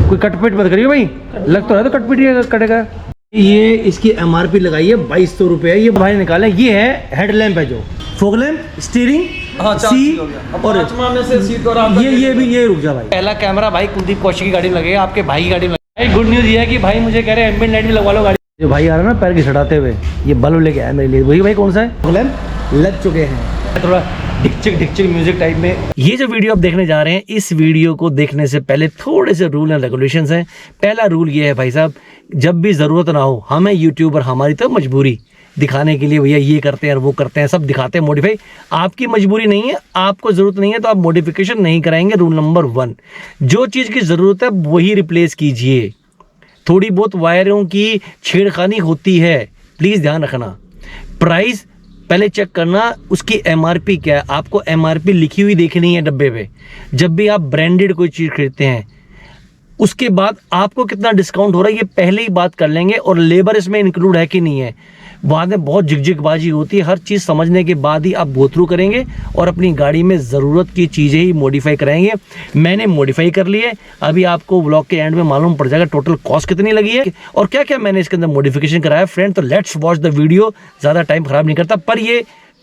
कोई कटपीट मत करिए भाई, लग तो रहा है तो कटपीट ही कटेगा। ये इसकी MRP लगाई है 2200 रुपये है। ये भाई निकाले, ये है हेडलैम्प है जो फॉग लैम्प, स्टीयरिंग, सी और ये भी ये रुक जा भाई। पहला कैमरा भाई कुलदीप कौशिक की गाड़ी में लगेगा, आपके भाई की गाड़ी में लगेगा। गुड न्यूज़ ये है कि भाई मुझे कह रहे हैं एम्बिएंट लाइट भी लगवा लो गाड़ी। जो भाई आ रहा है ना पैर की सटाते हुए, ये बल्ब लेके आया मेरे लिए। वही भाई कौन सा है, फॉग लैम्प लग चुके हैं। थोड़ा डिक्चिक म्यूजिक टाइप में। ये जो वीडियो आप देखने जा रहे हैं, इस वीडियो को देखने से पहले थोड़े से रूल एंड रेगुलेशंस हैं। पहला रूल ये है भाई साहब, जब भी ज़रूरत ना हो, हमें यूट्यूबर हमारी तो मजबूरी दिखाने के लिए भैया ये करते हैं और वो करते हैं, सब दिखाते हैं मॉडिफाई। आपकी मजबूरी नहीं है, आपको ज़रूरत नहीं है तो आप मॉडिफिकेशन नहीं कराएंगे। रूल नंबर 1, जो चीज़ की ज़रूरत है वही रिप्लेस कीजिए। थोड़ी बहुत वायरों की छेड़खानी होती है, प्लीज़ ध्यान रखना। प्राइस पहले चेक करना, उसकी MRP क्या है। आपको MRP लिखी हुई देखनी है डब्बे पे। जब भी आप ब्रांडेड कोई चीज़ खरीदते हैं, उसके बाद आपको कितना डिस्काउंट हो रहा है ये पहले ही बात कर लेंगे, और लेबर इसमें इंक्लूड है कि नहीं है। बाद में बहुत झिकझिकबाजी होती है। हर चीज़ समझने के बाद ही आप गो थ्रू करेंगे और अपनी गाड़ी में ज़रूरत की चीज़ें ही मॉडिफाई कराएंगे। मैंने मॉडिफाई कर ली है, अभी आपको व्लॉग के एंड में मालूम पड़ जाएगा टोटल कॉस्ट कितनी लगी है और क्या क्या मैंने इसके अंदर मॉडिफिकेशन कराया फ्रेंड। तो लेट्स वॉच द वीडियो। ज़्यादा टाइम ख़राब नहीं करता, पर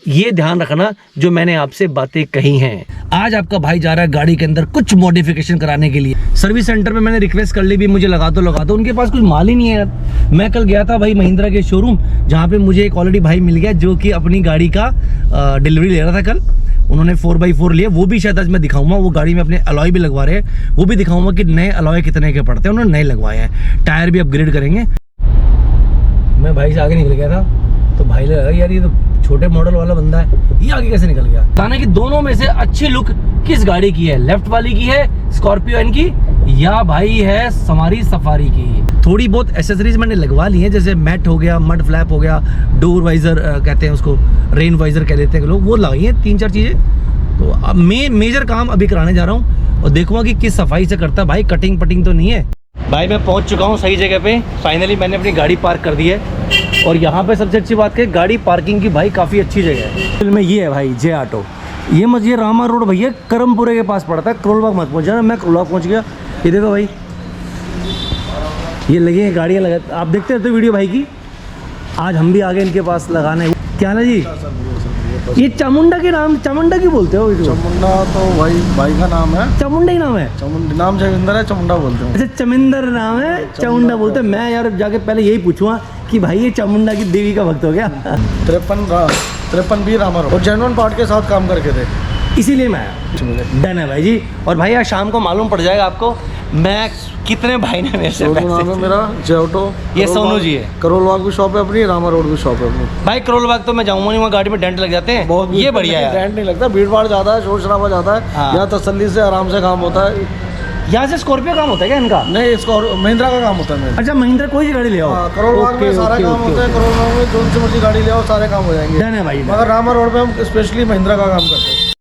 ये ध्यान रखना जो मैंने आपसे बातें कही हैं। आज आपका भाई जा रहा है गाड़ी के अंदर कुछ मॉडिफिकेशन कराने के लिए। सर्विस सेंटर पे मैंने रिक्वेस्ट कर ली भी, मुझे लगा दो। उनके पास कुछ माल ही नहीं है यार। मैं कल गया था भाई महिंद्रा के शोरूम, जहाँ पे मुझे एक ऑलरेडी भाई मिल गया जो कि अपनी गाड़ी का डिलीवरी ले रहा था कल। उन्होंने 4x4 लिए, वो भी शायद आज मैं दिखाऊंगा। वो गाड़ी में अपने अलॉय भी लगवा रहे हैं, वो भी दिखाऊंगा कि नए अलॉय कितने के पड़ते हैं। उन्होंने नए लगवाए हैं, टायर भी अपग्रेड करेंगे। मैं भाई से आगे निकल गया था तो भाई लगा यार ये तो छोटे मॉडल वाला बंदा है, ये आगे कैसे निकल गया। बताना कि दोनों में से अच्छी लुक किस गाड़ी की है, लेफ्ट वाली की है स्कॉर्पियो एन की, या भाई है हमारी सफारी की। थोड़ी बहुत एसेसरीज मैंने लगवा ली है, जैसे मैट हो गया, मड फ्लैप हो गया, डोर वाइजर कहते हैं उसको, रेन वाइजर कह लेते हैं लोग, वो लगाई है 3-4 चीज़ें। तो अब मेजर काम अभी कराने जा रहा हूँ और देखूंगा कि किस सफाई से करता है। भाई कटिंग पटिंग तो नहीं है। भाई मैं पहुंच चुका हूं सही जगह पे, फाइनली मैंने अपनी गाड़ी पार्क कर दी है। और यहाँ पे सबसे अच्छी बात है गाड़ी पार्किंग की भाई काफ़ी अच्छी जगह है। में ये है भाई जे ऑटो, ये रामा रोड भैया करमपुरे के पास पड़ता है। करोल बाग मत पहुँच जाना, मैं करोल बाग पहुँच गया। ये देखो भाई, ये लगे हैं गाड़ियाँ लगा, आप देखते रहते वीडियो भाई की। आज हम भी आगे इनके पास लगाना है। क्या ना जी, ये चामुंडा के नाम, चामुंडा क्यों बोलते हो? चामुंडा तो भाई का नाम है, चामुंडा ही नाम है। चामुंडा नाम चमिंदर है, चामुंडा बोलते हैं। अच्छा चमिंदर नाम है, चामुंडा बोलते हैं। मैं यार जाके पहले यही पूछूंगा कि भाई ये चामुंडा की देवी का भक्त हो गया। 53 भी रामा और जेन्युइन पार्ट के साथ काम करके थे, इसीलिए मैं आया। डन है भाई जी। और भाई आज शाम को मालूम पड़ जाएगा आपको मैं कितने भाई ने मेरे से नाम है मेरा जे ऑटो। ये सोनू जी है। करोल बाग भी शॉप है अपनी, रामा रोड भी शॉप है अपनी। भाई करोल बाग तो मैं जाऊंगा नहीं, वहाँ गाड़ी में डेंट लग जाते हैं। बहुत ये बढ़िया है, डेंट नहीं लगता, भीड़ भाड़ ज़्यादा है, शोर शराबा ज़्यादा है। हाँ। यहाँ तसल्ली से आराम से काम होता है। यहाँ से स्कॉर्पियो काम होता है क्या इनका? नहीं, इसको महिंद्रा का काम होता है। अच्छा महिंद्रा कोई सी गाड़ी ले आओ। करोल बाग में सारा काम होता है। करोल बाग में जो सी मर्जी गाड़ी ले आओ, सारे काम हो जाएंगे। डन है भाई। मगर रामा रोड पे हम स्पेशली महिंद्रा का काम करते हैं।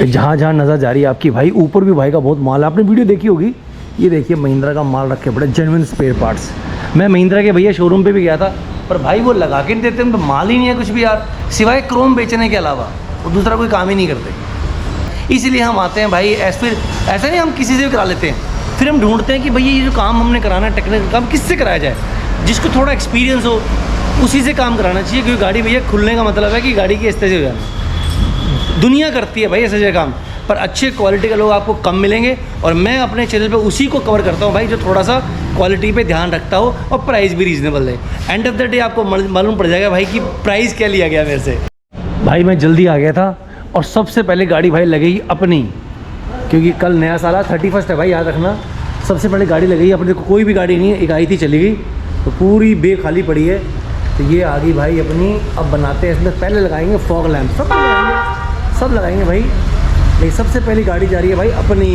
जहाँ जहाँ नज़र जा रही है आपकी भाई, ऊपर भी भाई का बहुत माल है। आपने वीडियो देखी होगी, ये देखिए महिंद्रा का माल रखे पड़े, जेन्युइन स्पेयर पार्ट्स। मैं महिंद्रा के भैया शोरूम पे भी गया था, पर भाई वो लगा के नहीं देते, तो माल ही नहीं है कुछ भी यार, सिवाय क्रोम बेचने के अलावा वो दूसरा कोई काम ही नहीं करते। इसीलिए हम आते हैं भाई, फिर ऐसा नहीं हम किसी से भी करा लेते हैं, फिर हम ढूंढते हैं कि भैया ये जो काम हमने कराना है, टेक्निकल काम किससे कराया जाए, जिसको थोड़ा एक्सपीरियंस हो उसी से काम कराना चाहिए। क्योंकि गाड़ी भैया खुलने का मतलब है कि गाड़ी की इस्ते से हो जाना। दुनिया करती है भाई ऐसे काम, पर अच्छे क्वालिटी के लोग आपको कम मिलेंगे। और मैं अपने चैनल पे उसी को कवर करता हूँ भाई जो थोड़ा सा क्वालिटी पे ध्यान रखता हो और प्राइस भी रीजनेबल है। एंड ऑफ द डे आपको मालूम पड़ जाएगा भाई कि प्राइस क्या लिया गया मेरे से। भाई मैं जल्दी आ गया था और सबसे पहले गाड़ी भाई लगेगी अपनी, क्योंकि कल नया साल 31 है भाई, याद रखना। सबसे पहले गाड़ी लगेगी अपने को, कोई भी गाड़ी नहीं है, एक आई थी चली गई तो पूरी बे खाली पड़ी है। तो ये आ गई भाई अपनी। अब बनाते हैं, इसमें पहले लगाएंगे फॉग लैम्प, सब लगाएंगे भाई। लेकिन सबसे पहली गाड़ी जा रही है भाई अपनी।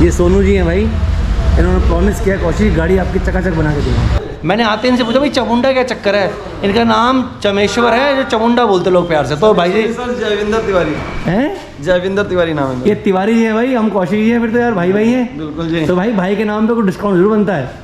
ये सोनू जी हैं भाई, इन्होंने प्रॉमिस किया कौशिक गाड़ी आपकी चकाचक बना के दूँगा। मैंने आते इनसे पूछा भाई चामुंडा क्या चक्कर है, इनका नाम चमेश्वर है, जो चामुंडा बोलते लोग प्यार से। तो भाई जी सर जयविंदर तिवारी हैं, जयविंदर तिवारी नाम है। ये तिवारी जी है भाई, हम कौशिक जी हैं, फिर तो यार भाई हैं। बिल्कुल जी। तो भाई के नाम पे कोई डिस्काउंट जरूर बनता है।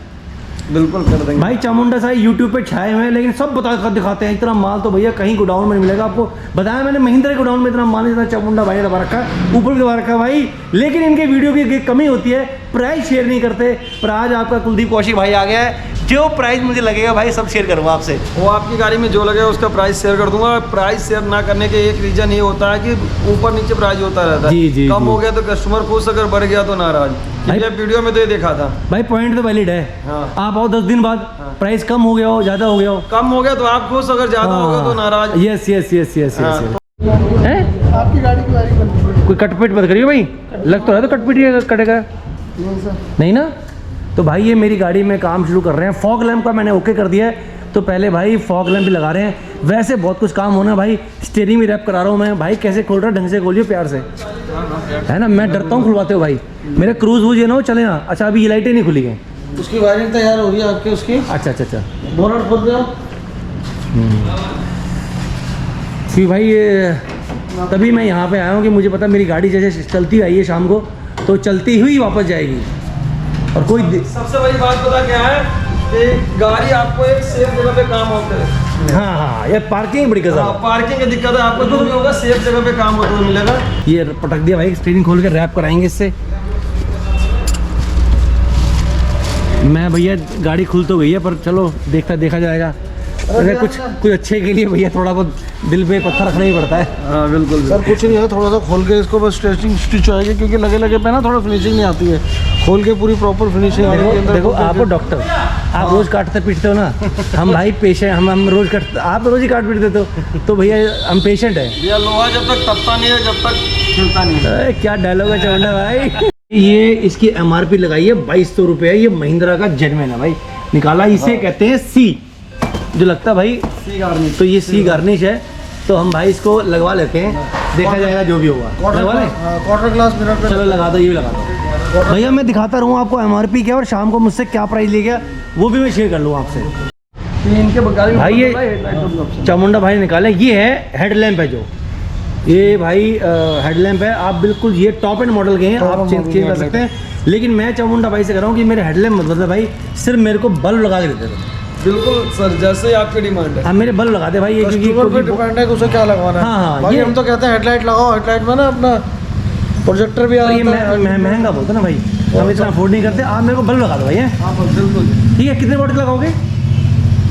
बिल्कुल कर देंगे भाई चामुंडा साहब यूट्यूब पे छाए हुए हैं, लेकिन सब बता कर दिखाते हैं। इतना माल तो भैया कहीं गोडाउन में नहीं मिलेगा आपको। बताया मैंने, महिंद्रा के गोडाउन में इतना माल, इतना चामुंडा भाई ने दबा रखा है, ऊपर भी दबा रखा है भाई। लेकिन इनके वीडियो की कमी होती है, प्राइस शेयर नहीं करते। पर आज आपका कुलदीप कौशिक भाई आ गया है, जो प्राइस मुझे लगेगा भाई सब शेयर करूँगा आपसे। वो आपकी गाड़ी में जो लगेगा उसका प्राइस शेयर कर दूंगा। प्राइस शेयर ना करने के एक रीजन ये होता है कि ऊपर नीचे प्राइस होता रहता है। जी, कम जी। हो गया तो कस्टमर खुश, अगर बढ़ गया तो नाराज। भाई- वीडियो में तो ये देखा था भाई पॉइंट तो वैलिड है। हाँ। आप आओ 10 दिन बाद, प्राइस कम हो गया हो, ज़्यादा हो गया हो, कम हो गया तो आप खुश, अगर ज्यादा होगा तो नाराज। यस यस यस यस हाँ, यस है। आपकी गाड़ी की वायरिंग बंद कोई कटपीट मत करियो भाई, लग तो रहा है तो कटपीट ही कटेगा नहीं ना। तो भाई ये मेरी गाड़ी में काम शुरू कर रहे हैं। फॉग लैंप का मैंने ओके कर दिया है, तो पहले भाई फॉग लैंप भी लगा रहे हैं। वैसे बहुत कुछ काम होना है भाई। स्टीयरिंग भी रैप करा रहा हूँ मैं भाई। कैसे खोल रहा है, ढंग से खोलियो प्यार से, है ना। मैं डरता हूँ खुलवाते हो भाई, मेरे क्रूज वूज ये ना हो चले ना। अच्छा अभी ये लाइटें नहीं खुली हैं। उसकी वायरिंग तैयार हो रही है आपकी उसकी। अच्छा अच्छा अच्छा। बोनट खोल दो। फिर भाई ये तभी मैं यहाँ पे आया हूँ कि मुझे पता मेरी गाड़ी जैसे चलती आई है शाम को, तो चलती हुई वापस जाएगी। और कोई सबसे बड़ी बात पता क्या है कि गाड़ी आपको एक सेफ जगह पे काम होता है। हाँ हाँ, ये पार्किंग बड़ी गजब है। पार्किंग की दिक्कत है, आपको जो भी होगा सेफ जगह पे काम होता हुआ मिलेगा। ये पटक दिया भाई, स्टीयरिंग खोल के रैप कराएंगे इससे। मैं भैया गाड़ी खुल तो गई है, पर चलो देखा जाएगा। अरे कुछ अच्छे के लिए भैया थोड़ा बहुत दिल पे पत्थर रखना ही पड़ता है। हाँ बिल्कुल सर, कुछ नहीं है, थोड़ा सा खोल के इसको बस स्टिच होएगी, क्योंकि लगे पे ना थोड़ा फिनिशिंग नहीं आती है। खोल के पूरी प्रॉपर फिनिशिंग आएगी अंदर। देखो आप हो डॉक्टर, आप रोज काटते पीटते हो ना। हम भाई पेशेंट, हम रोज काटते, आप रोज ही काट पीट देते हो, तो भैया हम पेशेंट है। भैया लोहा जब तक तपता नहीं है, जब तक खिलता नहीं है। क्या डायलॉग है चामुंडा भाई। ये इसकी MRP लगाई है 2200 रुपये। ये महिंद्रा का जेन्युइन है भाई, निकाला इसे कहते हैं सी, जो लगता है भाई सी गार्निश। तो ये सी गार्निश है। तो हम भाई इसको लगवा लेते हैं, देखा जाएगा जो भी होगा। लगवा लें, क्वार्टर ग्लास मिरर पे चलो लगा दो, ये भी लगा दो भैया। मैं दिखाता रहूँ आपको MRP क्या, और शाम को मुझसे क्या प्राइस ले गया वो भी मैं शेयर कर लूँ आपसे। इनके गाड़ी में भाई ये चामुंडा भाई निकाले, ये है हेडलैम्प है जो, ये भाई हेडलैम्प है। आप बिल्कुल ये टॉप एंड मॉडल के हैं, आप चेंज कर सकते हैं। लेकिन मैं चामुंडा भाई से कर रहा हूँ कि मेरे हेडलैम्प मतलब भाई सिर्फ मेरे को बल्ब लगा के देते थे। बिल्कुल सर, जैसे आपकी डिमांड है। हाँ मेरे बल्ब लगा दे भाई, ये कस्टमर पे डिपेंड है कि उसे क्या लगवाना है। हाँ, हाँ, बाकी ये- हम तो कहते हैं हेडलाइट लगाओ, हेडलाइट में ना अपना प्रोजेक्टर भी आता ये महंगा बोलते ना भाई, हम इतना अफोर्ड नहीं करते। आप मेरे को बल्ब लगा दो भाई। है हाँ बिल्कुल। ठीक है, कितने वॉट के लगाओगे?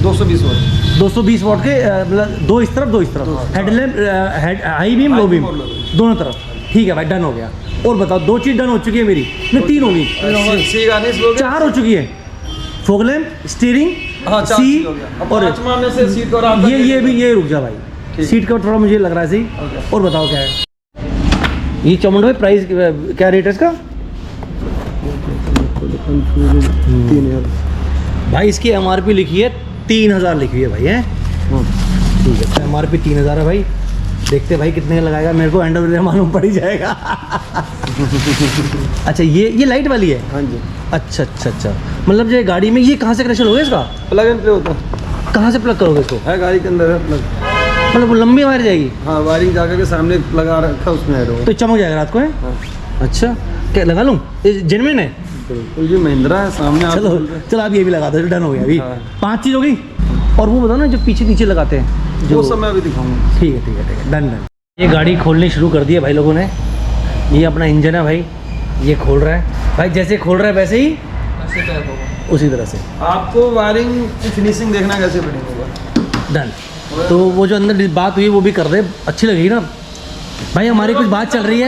220 वाट। 220 वॉट के, मतलब दो इस तरफ head high beam low beam दोनों तरफ। ठीक है भाई, डन हो गया। और बताओ, 2 चीज़ डन हो चुकी है मेरी, नहीं 3 होगी, सी गार्निश लोगे? 4 हो चुकी है। फॉग लैंप, स्टीयरिंग, हाँ, 4 सी, चीज़ हो गया। अब और पांचवा में से सीट और आपका ये भी ये रुक जा भाई, ठीक। सीट का थोड़ा मुझे लग रहा है सही। ओके। और बताओ क्या है ये चामुंडा भाई, प्राइस क्या रेट है इसका? 3000। भाई इसकी MRP लिखी है 3000 लिखी है भाई। है ठीक है, MRP 3000 है भाई। देखते भाई कितने का लगाएगा, मेरे को एंड ऑफ द डे मालूम पड़ ही जाएगा। अच्छा ये लाइट वाली है। हाँ जी। अच्छा अच्छा अच्छा, मतलब जो गाड़ी में ये कहाँ से कनेक्शन होगा इसका? प्लग एंड प्ले होता है। कहाँ से प्लग करोगे इसको? है गाड़ी के अंदर है प्लग। मतलब वो लंबी वायर जाएगी हाँ, वायरिंग जाकर के सामने लगा रखा, उसमें ऐड होगा। तो चमक जाएगा रात को। है हाँ अच्छा, क्या लगा लूँ? जेन्युइन है। बिल्कुल, ये महिंद्रा है सामने। आप चलो चलो, आप ये भी लगा दो, डन हो गया अभी। हाँ। 5 चीज़ हो गई। और वो बताओ ना जो पीछे नीचे लगाते हैं, वो सब मैं अभी दिखाऊंगा। ठीक है डन। ये गाड़ी खोलनी शुरू कर दी है भाई लोगों ने। ये अपना इंजन है भाई, ये खोल रहा है भाई। जैसे खोल रहा है वैसे ही उसी तरह से आपको वायरिंग की फिनिशिंग देखना कैसे फिटिंग होगा। डन। तो वो जो अंदर बात हुई वो भी कर दे, अच्छी लगेगी ना भाई। हमारी कुछ बात चल रही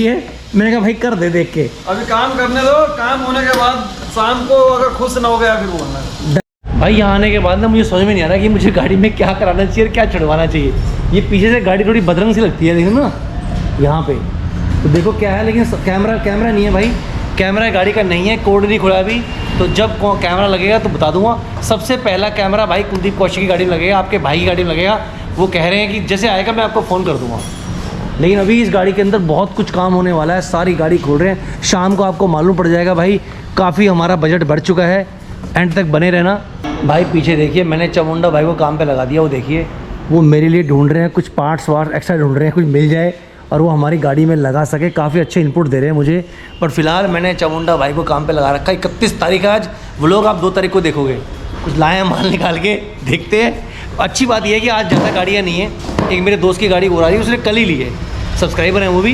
है, मैंने कहा भाई कर दे देख के। अभी काम करने दो, काम होने के बाद शाम को अगर खुश ना हो गया फिर बोलना। भाई यहाँ आने के बाद ना मुझे समझ में नहीं आ रहा कि मुझे गाड़ी में क्या कराना चाहिए और क्या छुड़वाना चाहिए। ये पीछे से गाड़ी थोड़ी बदरंग सी लगती है, देखो ना यहाँ पे, तो देखो क्या है। लेकिन कैमरा नहीं है भाई, कैमरा गाड़ी का नहीं है, कोड नहीं खुला अभी। तो जब कैमरा लगेगा तो बता दूंगा। सबसे पहला कैमरा भाई कुलदीप कौशिक की गाड़ी में लगेगा, आपके भाई की गाड़ी में लगेगा। वो कह रहे हैं कि जैसे आएगा मैं आपको फ़ोन कर दूंगा। लेकिन अभी इस गाड़ी के अंदर बहुत कुछ काम होने वाला है, सारी गाड़ी खोल रहे हैं। शाम को आपको मालूम पड़ जाएगा भाई। काफ़ी हमारा बजट बढ़ चुका है, एंड तक बने रहना भाई। पीछे देखिए, मैंने चामुंडा भाई को काम पे लगा दिया। वो देखिए, वो मेरे लिए ढूंढ रहे हैं कुछ पार्ट्स एक्स्ट्रा ढूंढ रहे हैं, कुछ मिल जाए। और वो हमारी गाड़ी में लगा सके। काफ़ी अच्छे इनपुट दे रहे हैं मुझे। पर फिलहाल मैंने चामुंडा भाई को काम पे लगा रखा है। 31 तारीख आज, व्लॉग आप 2 तारीख को देखोगे। कुछ लाए हैं माल निकाल के, देखते हैं। अच्छी बात यह है कि आज ज़्यादा गाड़ियाँ नहीं है। एक मेरे दोस्त की गाड़ी और आ रही है, उसने कल ही ली है, सब्सक्राइबर हैं वो भी।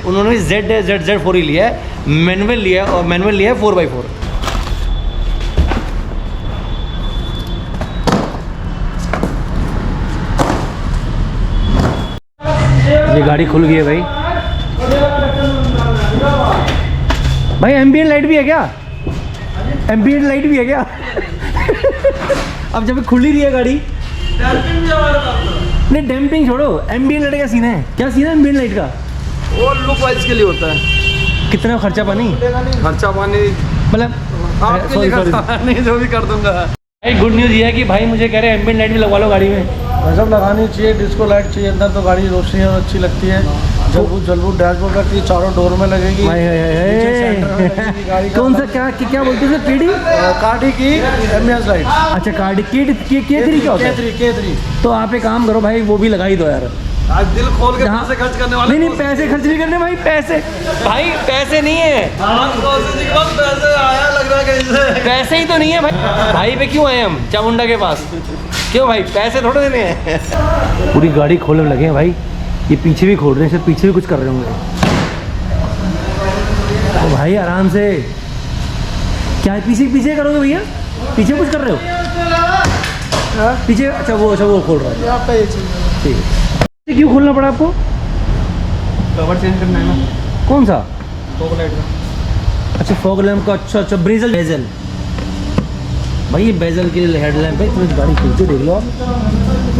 उन्होंने भी ZZ4 ही लिया है, मैनुअल लिया है, और मैनुअल लिया है 4x4। ये गाड़ी खुल गई है भाई। भाई एम्बिएंट लाइट भी है क्या? एम्बिएंट लाइट भी है क्या? अब जब खुल ही रही है गाड़ी। नहीं डैम्पिंग छोड़ो, एम्बिएंट लाइट का सीन है। क्या सीन है एम्बिएंट लाइट का? वो लुक वाइज के लिए होता है। कितना खर्चा पानी? खर्चा पानी मतलब आपके लिए खर्चा नहीं, जो भी कर दूंगा। भाई गुड न्यूज़ ये है कि भाई मुझे कह रहे हैं एम्बिएंट लाइट भी लगवा लो गाड़ी में। सब लगानी चाहिए, डिस्को लाइट चाहिए अंदर, तो गाड़ी रोशनी और अच्छी लगती है। जलबू डैशबोर्ड लगती है, चारों डोर में लगेगी। कौन सा क्या बोलते हैं केडी? कार्डी की एमएस लाइट। अच्छा कार्डी K3 क्या होता है? K3। तो आप एक काम करो भाई, वो भी लगा ही दो यार। आज दिल खोल के पैसे खर्च करने वाले। नहीं पैसे खर्च नहीं करने भाई, पैसे नहीं है। पैसे आया लग रहा है कहीं से। पैसे ही तो नहीं है भाई पे क्यों आए हम चामुंडा के पास? क्यों भाई, पैसे थोड़े देने हैं। पूरी गाड़ी खोलने लगे हैं भाई। ये पीछे भी खोल रहे हैं, शायद पीछे भी कुछ कर रहे होंगे। तो भाई आराम से। क्या पीछे करोगे भैया? पीछे कुछ कर रहे हो? पीछे अच्छा वो खोल रहा है। ठीक है। क्यों खोलना पड़ा आपको? कवर चेंज करना है ना। कौन सा? फॉग लाइट का। अच्छा फॉग लैम्प का। अच्छा बेजल भाई, ये बेजल के हेडलैम्प है। तुम्हें गाड़ी खोल के देख लो आप।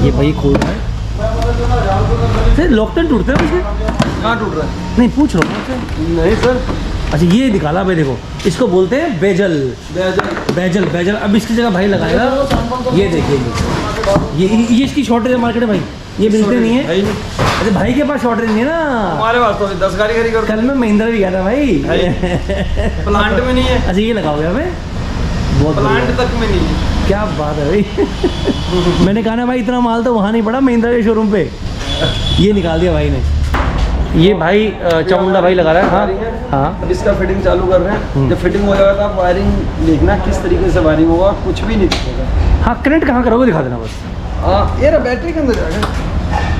ये भाई खोल रहा है, फिर लॉकटन टूटता है उसमें। कहाँ टूट रहा है? नहीं पूछ रहा हूँ। नहीं सर। अच्छा ये निकाला भाई, देखो इसको बोलते हैं बेजल। अब इसकी जगह भाई लगाएगा। ये देखिए ये इसकी शॉर्टेज है मार्केट में भाई, ये मिलते नहीं है। अरे भाई के पास शॉर्टेज नहीं है ना। हमारे पास तो 10 गाड़ी खरीद कर। कल मैं महिंद्रा भी गया था भाई। प्लांट में नहीं है। अच्छा ये लगाओगे हमें? बहुत प्लांट तक में नहीं है। क्या बात है भाई। मैंने कहा ना भाई, इतना माल तो वहाँ नहीं पड़ा महिंद्रा के शोरूम पे। ये निकाल दिया भाई ने। ये भाई चामुंडा भाई लगा रहा है। हाँ अब इसका फिटिंग चालू कर रहे हैं। जब फिटिंग हो जाएगा तो आप वायरिंग देखना किस तरीके से वायरिंग होगा, कुछ भी नहीं दिखेगा। हाँ कनेक्ट कहाँ करोगे दिखा देना बस। हाँ ये रहा बैटरी के अंदर जाएगा।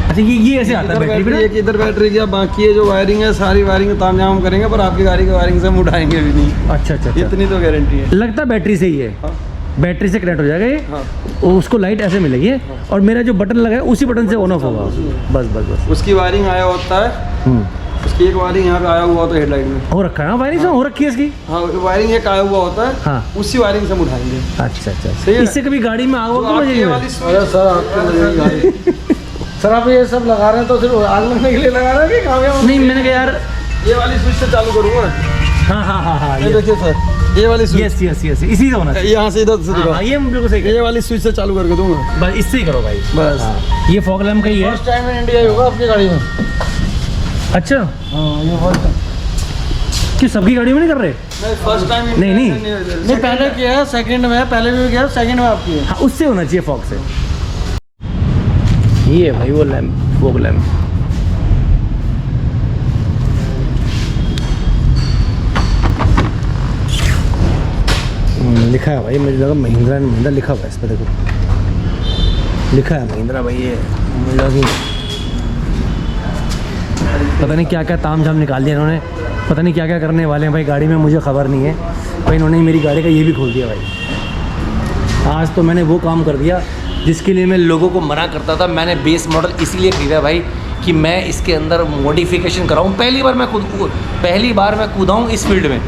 अच्छा ये ऐसे आता है बैटरी पे? इधर बैटरी क्या, बाकी ये जो वायरिंग है सारी वायरिंग तामझाम करेंगे, पर आपकी गाड़ी की वायरिंग से हम उठाएंगे भी नहीं। अच्छा इतनी तो गारंटी है। लगता है बैटरी से ही है। हाँ। बैटरी से कनेक्ट हो जाएगा ये। हाँ। उसको लाइट ऐसे मिलेगी और मेरा जो बटन लगा है उसी बटन से ऑन ऑफ होगा। बस उसकी वायरिंग आया होता है। उसकी एक वायरिंग यहाँ पे आया हुआ होता है हेडलाइट में। हो रखा है वायरिंग हो रखी है इसकी। हाँ वायरिंग एक आया हुआ होता है। हाँ उसी वायरिंग से हम उठाएंगे। अच्छा इससे कभी गाड़ी में आग तो अरे सर आपके गाड़ी सर आप ये सब लगा रहे हैं तो सिर्फ आग लगने के लिए लगा रहे हैं कि कामयाब? नहीं मैंने कहा यार ये वाली स्विच से चालू करूँगा। हाँ ये देखिए सर, ये वाली स्विच। यस इसी से होना चाहिए। यहाँ से इधर से दिखाओ। ये बिल्कुल सही। ये वाली स्विच से चालू करके दूंगा। बस इससे ही करो भाई बस। ये फॉग लैम्प का ही है। फर्स्ट टाइम इन इंडिया होगा आपकी गाड़ी में। अच्छा हाँ ये फर्स्ट टाइम। कि सबकी गाड़ी में नहीं कर रहे? फर्स्ट टाइम नहीं पहले किया है, सेकंड में पहले भी किया, सेकंड में आपकी है। हाँ उससे होना चाहिए फॉग से। ये है भाई वो लैम्प, फॉग लैम्प। लिखा है भाई, मुझे लगा महिंद्रा लिखा हुआ है इस पर। देखो लिखा है महिंद्रा भाई। ये मुझे लगा पता नहीं क्या क्या तामझाम निकाल दिया इन्होंने। पता नहीं क्या क्या करने वाले हैं भाई गाड़ी में, मुझे खबर नहीं है भाई। इन्होंने मेरी गाड़ी का ये भी खोल दिया भाई। आज तो मैंने वो काम कर दिया जिसके लिए मैं लोगों को मना करता था। मैंने बेस मॉडल इसीलिए खरीदा भाई कि मैं इसके अंदर मॉडिफिकेशन कराऊँ। पहली बार मैं कूदा हूँ इस फील्ड में,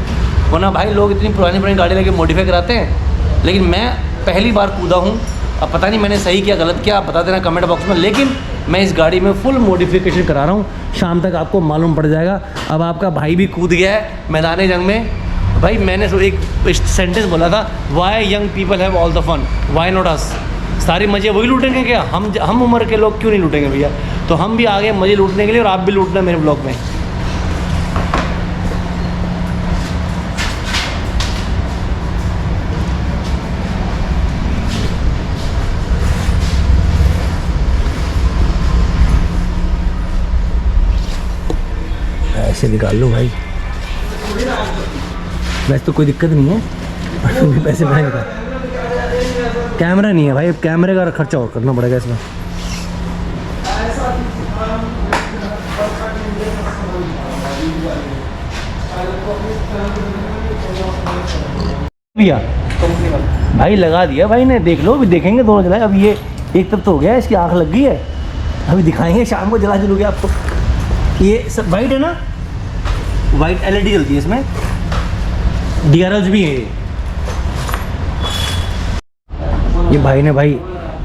वरना भाई लोग इतनी पुरानी गाड़ी लेके मॉडिफाई कराते हैं, लेकिन मैं पहली बार कूदा हूँ। अब पता नहीं मैंने सही किया गलत किया, आप बता देना कमेंट बॉक्स में। लेकिन मैं इस गाड़ी में फुल मॉडिफिकेशन करा रहा हूँ, शाम तक आपको मालूम पड़ जाएगा। अब आपका भाई भी कूद गया है मैदान जंग में। भाई मैंने एक सेंटेंस बोला था, why young people have all the fun, why not us. सारी मज़े वही लूटेंगे क्या? हम उम्र के लोग क्यों नहीं लूटेंगे भैया? तो हम भी आगे मज़े लूटने के लिए, और आप भी लूटना मेरे ब्लॉग में। निकाल लो भाई, वैसे तो कोई दिक्कत नहीं है, पर फिर भी पैसे महंगे था। कैमरा नहीं है भाई, अब कैमरे का खर्चा और करना पड़ेगा इसमें। भैया भाई लगा दिया भाई ने, देख लो, अभी देखेंगे दोनों जलाए। अब ये एक तरफ तो हो गया, इसकी आँख लग गई है, अभी दिखाएंगे शाम को जला जलूगे आपको। ये सब वाइट है ना, वाइट LED जलती है इसमें, DRLs भी है ये भाई ने भाई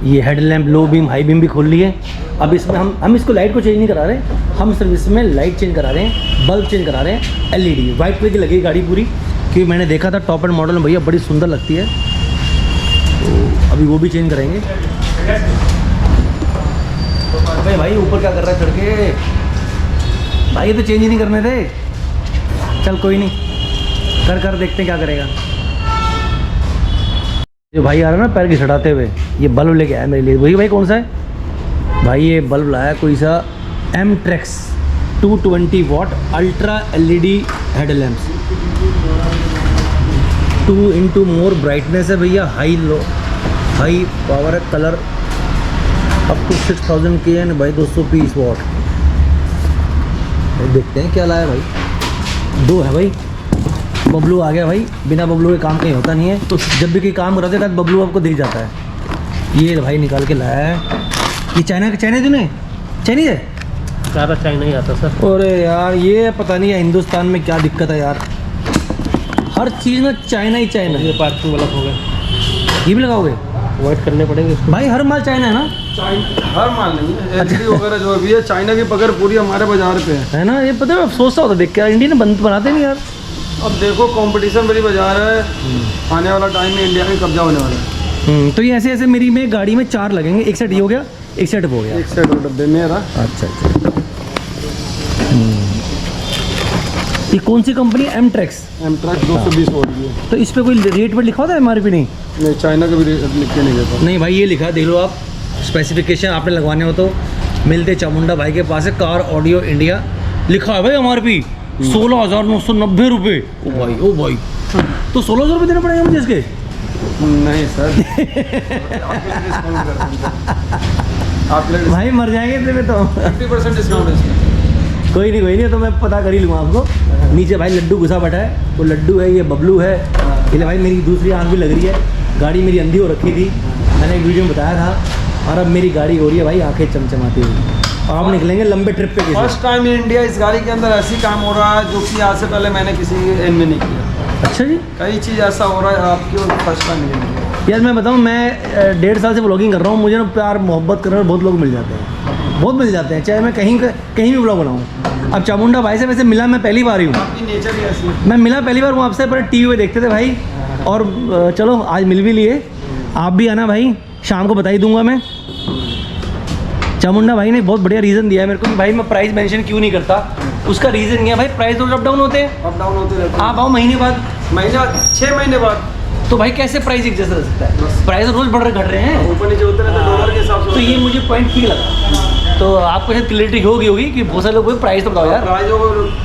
ये headlamp low beam high beam भी खोल ली है। अब इसमें हम इसको लाइट को चेंज नहीं करा रहे, हम सिर्फ इसमें लाइट चेंज करा रहे हैं, बल्ब चेंज करा रहे हैं। LED वाइट कलर की लगी गाड़ी पूरी, क्योंकि मैंने देखा था टॉप एंड मॉडल में भैया बड़ी सुंदर लगती है, तो अभी वो भी चेंज करेंगे। भाई भाई ऊपर क्या कर रहा है चढ़ के, भाई ये तो चेंज ही नहीं करने थे। चल कोई नहीं, कर देखते हैं क्या करेगा। जो भाई आ रहा है ना पैर घिसड़ाते हुए, ये बल्ब लेके आया मेरे लिए। वही भाई कौन सा है भाई, ये बल्ब लाया कोई सा Amtrex 220 वाट अल्ट्रा LED हेडलैम्प्स, 2x मोर ब्राइटनेस है भैया, हाई पावर है, कलर अप टू 6000 KN भाई, 220 वाट। देखते हैं क्या लाया भाई, 2 है भाई। बबलू आ गया भाई, बिना बबलू के काम कहीं होता नहीं है, तो जब भी कोई काम कराते हैं बबलू आपको दिख जाता है। ये भाई निकाल के लाया है, ये चाइना तूने चाइनीज है, सारा चाइना ही आता सर। अरे यार ये पता नहीं है हिंदुस्तान में क्या दिक्कत है यार, हर चीज़ में चाइना ही चाइना। ये पार्किंग वाला हो गया, ये भी लगाओगे वाइट करने पड़ेंगे इसको। भाई, हर माल चाइना है ना? हर माल नहीं है, एलईडी वगैरह जो भी है चाइना की पकड़ पूरी हमारे बाजार पे है ना। ये पता है अफसोस सा होता देख के, इंडिया ने बंद बनाते नहीं यार। अब देखो कंपटीशन बड़ी बाजार है, आने वाला टाइम में इंडिया में कब्जा होने वाला है। तो ये ऐसे मेरी में गाड़ी में 4 लगेंगे, एक सेट ये हो गया, एक सेट हो गया, एक सेट डब्बे मेरा। अच्छा। ये कौन सी कंपनी है? Amtrex 220 वोट की है। तो इस पे कोई रेट पर लिखा होता है MRP? नहीं चाइना का भी लिख के नहीं देता। नहीं भाई, ये लिखा है देख लो आप, स्पेसिफिकेशन आपने लगवाने हो तो मिलते चामुंडा भाई के पास है, कार ऑडियो इंडिया लिखा है भाई MRP 16,990 रुपये। ओ भाई तो 16,000 रुपये देना पड़ेगा मुझे इसके? नहीं सर आप भाई मर जाएंगे इतने में तो। 50% डिस्काउंट है इसमें। कोई नहीं, तो मैं पता कर ही लूँगा आपको। नीचे भाई लड्डू घुसा बैठा है, वो लड्डू है, ये बबलू है। इसलिए भाई मेरी दूसरी आँख भी लग रही है, गाड़ी मेरी अंधी हो रखी थी, मैंने एक वीडियो में बताया था, और अब मेरी गाड़ी हो रही है भाई आंखें चमचमाती हुई। और आप निकलेंगे लंबे ट्रिप पे। फर्स्ट टाइम इन इंडिया इस गाड़ी के अंदर ऐसी काम हो रहा है जो कि आज से पहले मैंने किसी एन में नहीं किया। अच्छा जी, कई चीज़ ऐसा हो रहा है आपकी फर्स्ट टाइम मिलेंगे। यार मैं बताऊँ, मैं 1.5 साल से व्लॉगिंग कर रहा हूँ, मुझे ना प्यार मोहब्बत करने बहुत लोग मिल जाते हैं, बहुत मिल जाते हैं, चाहे मैं कहीं भी व्लॉग बनाऊँ। अब चामुंडा भाई से वैसे मिला मैं पहली बार ही हूँ, आपकी नेचर ही ऐसी है। मैं मिला पहली बार हूँ आपसे, पर TV पे देखते थे भाई, और चलो आज मिल भी लिए। आप भी आना भाई, शाम को बता ही दूंगा मैं। चामुंडा भाई ने बहुत बढ़िया रीज़न दिया है मेरे को कि भाई मैं प्राइस मेंशन क्यों नहीं करता। उसका रीज़न ये है भाई, प्राइस तो अप डाउन होते हैं, अप डाउन होते रहते हैं। आप आओ महीने बाद, 6 महीने बाद, तो भाई कैसे प्राइस एक जैसा रह सकता है? प्राइस रोज़ बढ़ रहे घट रहे हैं, ऊपर नीचे होते रहते हैं डॉलर के हिसाब से। तो ये मुझे पॉइंट ठीक लगा। तो आपको शायद क्लियरिटी होगी कि बहुत सारे लोग प्राइस तो बताओ यार। प्राइस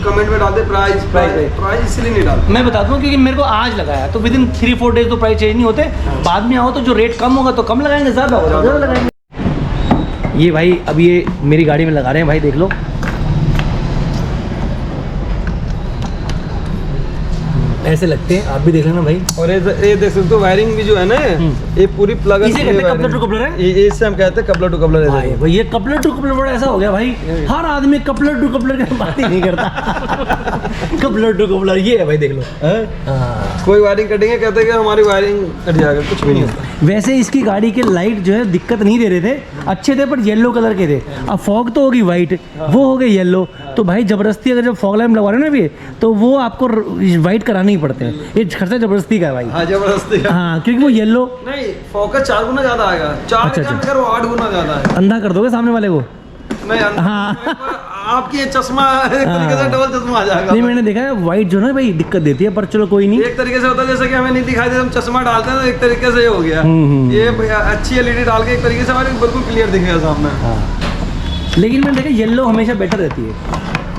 कमेंट में डालते, प्राइस इसलिए नहीं डालते। मैं बताता हूँ क्योंकि मेरे को आज लगाया, तो विदिन 3-4 डेज तो प्राइस चेंज नहीं होते। बाद में आओ तो जो रेट कम होगा तो कम लगाएंगे, ज़्यादा होगा ज़्यादा लगाएंगे। ये भाई अब ये मेरी गाड़ी में लगा रहे हैं भाई, देख लो। ऐसे लगते हैं, आप भी देख लेना भाई। और ये देख सकते हो वायरिंग भी जो है ना, ये पूरी प्लग इसे कहते हैं कपलर टू कपलर है, इससे हम कहते हैं कपलर टू कपलर। भाई ये कपलर टू कपलर बड़ा ऐसा हो गया भाई, हर आदमी कपलर टू कपलर की बात ही नहीं करता। कपलर टू कपलर ये है भाई, देख लो। कोई वायरिंग कटेंगे कहते हैं कि हमारी वायरिंग कट जाएगा, कुछ भी नहीं होता। वैसे इसकी गाड़ी के लाइट जो है दिक्कत नहीं दे रहे थे, अच्छे थे, पर येलो कलर के थे। अब फॉग तो होगी वाइट, वो हो गए येलो, तो भाई जबरदस्ती अगर जब फॉग लैम्प लगा रहे हो ना भी, तो वो आपको वाइट कराने ही पड़ते हैं। ये खर्चा जबरदस्ती का है भाई। हाँ जबरदस्ती का। हाँ, क्योंकि वो येलो नहीं, फोकस 4 गुना ज्यादा आएगा, 4 अच्छा, के अंदर वो 8 गुना ज्यादा है। अंधा कर दोगे सामने वाले को। नहीं हाँ। आपकी ये चश्मा एक तरीके से डबल चश्मा आ जाएगा। नहीं, मैंने देखा है वाइट जो ना भाई दिक्कत देती है, पर चलो कोई नहीं। एक तरीके से होता है जैसे कि हमें नहीं दिखाई देता, हम चश्मा डालते हैं तो एक तरीके से ये हो गया। ये अच्छी एलईडी डाल के एक तरीके से हमारे बिल्कुल क्लियर दिखेगा सामने। हाँ, लेकिन मैंने देखा येलो हमेशा बेटर रहती है।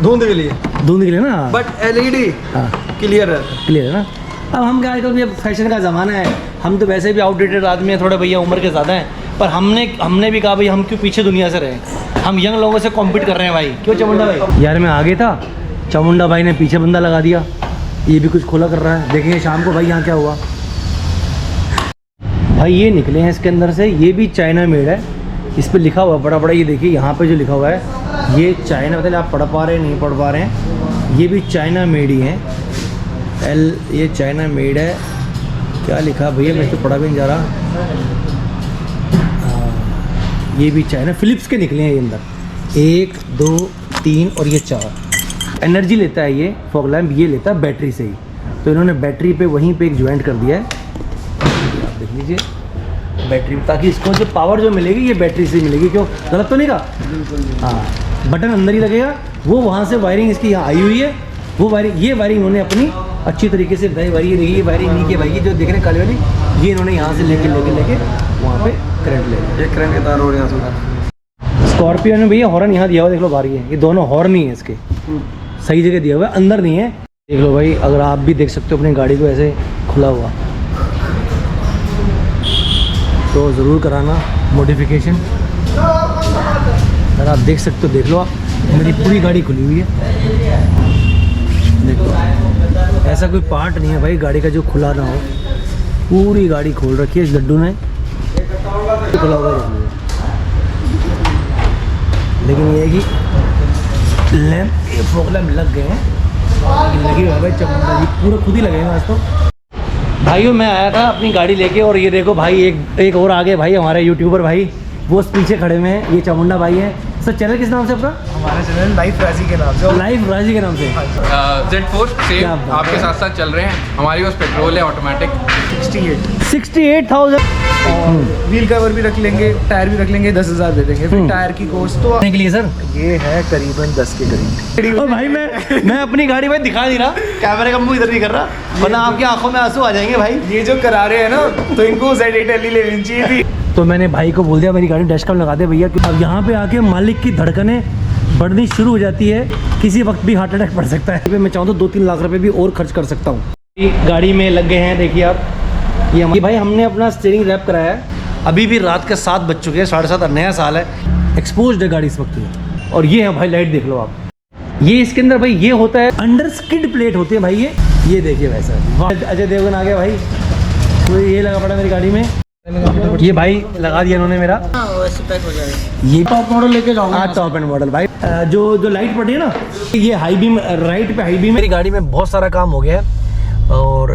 धुंध के लिए, धुंध के लिए ना। बट LED हाँ क्लियर रहता है। क्लियर है ना। अब हम क्या आजकल ये फैशन का ज़माना है, हम तो वैसे भी आउटडेटेड आदमी हैं, थोड़े भैया उम्र के ज़्यादा हैं, पर हमने भी कहा भाई हम क्यों पीछे दुनिया से रहें, हम यंग लोगों से कॉम्पीट कर रहे हैं भाई। क्यों चामुंडा भाई? यार मैं आगे था, चामुंडा भाई ने पीछे बंदा लगा दिया, ये भी कुछ खोला कर रहा है। देखेंगे शाम को भाई यहाँ क्या हुआ। भाई ये निकले हैं इसके अंदर से, ये भी चाइना मेड है, इस पर लिखा हुआ बड़ा बड़ा, ये देखिए यहाँ पे जो लिखा हुआ है ये चाइना, मतलब आप पढ़ पा रहे हैं नहीं पढ़ पा रहे हैं, ये भी चाइना मेड ही है। ये चाइना मेड है। क्या लिखा भैया, मैं तो पढ़ा भी नहीं जा रहा। ये भी चाइना, फिलिप्स के निकले हैं ये अंदर, 1 2 3 और ये 4। एनर्जी लेता है ये फॉग लैम्प, ये लेता है बैटरी से ही, तो इन्होंने बैटरी पे वहीं पे एक ज्वाइंट कर दिया है, आप देख लीजिए बैटरी, ताकि इसको जो पावर जो मिलेगी ये बैटरी से ही मिलेगी। क्यों, गलत तो नहीं कहा? हाँ, बटन अंदर ही लगेगा, वो वहाँ से वायरिंग इसकी यहाँ आई हुई है, वो वायरिंग, ये वायरिंग इन्होंने अपनी अच्छी तरीके से वायरिंग, ये वायरिंग नहीं की भाई, जो देख रहे हैं काली वाली, ये इन्होंने यहाँ से लेके वहाँ पे करंट ले लिया। एक करंट के तार और यहाँ से। स्कॉर्पियो ने भैया हॉर्न यहाँ दिया हुआ, देख लो बाहर है, ये दोनों हॉर्न ही है इसके, सही जगह दिया हुआ है, अंदर नहीं है। देख लो भाई, अगर आप भी देख सकते हो अपनी गाड़ी को ऐसे खुला हुआ, तो ज़रूर कराना मॉडिफिकेशन। अगर आप देख सकते हो, देख लो आप, मेरी पूरी गाड़ी खुली हुई है, देखो ऐसा कोई पार्ट नहीं है भाई गाड़ी का जो खुला ना हो, पूरी गाड़ी खोल रखी है इस लड्डू ने, खुला हुआ है। लेकिन ये है कि लैंप, ये फॉग लैंप लग गए हैं, लगे हुए भाई चमकदार, ये पूरा खुद ही लगे हैं आज तो। भाइयों मैं आया था अपनी गाड़ी लेके, और ये देखो भाई एक और आगे भाई हमारे यूट्यूबर भाई, वो पीछे खड़े हुए हैं, ये चामुंडा भाई हैं। सर चैनल किस नाम से आपका? हमारा चैनल लाइफ राजी के नाम से। लाइफ राजी के नाम से। Z4 सेम क्या बात आपके साथ साथ चल रहे हैं, हमारे पास पेट्रोल है, ऑटोमेटिक। 68,000 और व्हील कवर भी रख लेंगे, टायर भी रख लेंगे, 10,000 दे देंगे। फिर टायर की कॉस्ट तो के लिए सर ये है करीबन 10 के करीब। और भाई मैं अपनी गाड़ी भाई दिखा नहीं रहा, कैमरे का मुंह इधर नहीं कर रहा, वरना आपकी आंखों में आंसू आ जाएंगे भाई। ये जो करा रहे हैं ना, तो इनको Z8 ले लेनी चाहिए थी। तो मैंने भाई को बोल दिया मेरी गाड़ी डैश कैम लगा दे भैया, क्योंकि अब यहाँ पे आके मालिक की धड़कनें बढ़नी शुरू हो जाती है, किसी वक्त भी हार्ट अटैक पड़ सकता है। मैं चाहूँ तो 2-3 लाख रुपए भी और खर्च कर सकता हूँ। गाड़ी में लग गए हैं, देखिए आप, ये भाई हमने अपना स्टीयरिंग रैप कराया है, अभी भी रात के 7 बज चुके हैं, 7:30, नया साल है, एक्सपोज्ड है गाड़ी इस वक्त ये। और ये है भाई लाइट देख लो आप, ये इसके अंदर भाई ये होता है अंडर स्किड प्लेट होती है भाई, ये देखिए वैसा। अजय देवगन आ गया भाई, तो ये लगा पड़ा मेरी गाड़ी में, ये भाई लगा दिया इन्होंने मेरा, ये टॉप मॉडल लेके जाऊंगा। हाँ टॉप एंड मॉडल भाई। जो लाइट पड़ी है ना, ये हाई बीम, राइट पे हाई बीम, मेरी गाड़ी में बहुत सारा काम हो गया है, और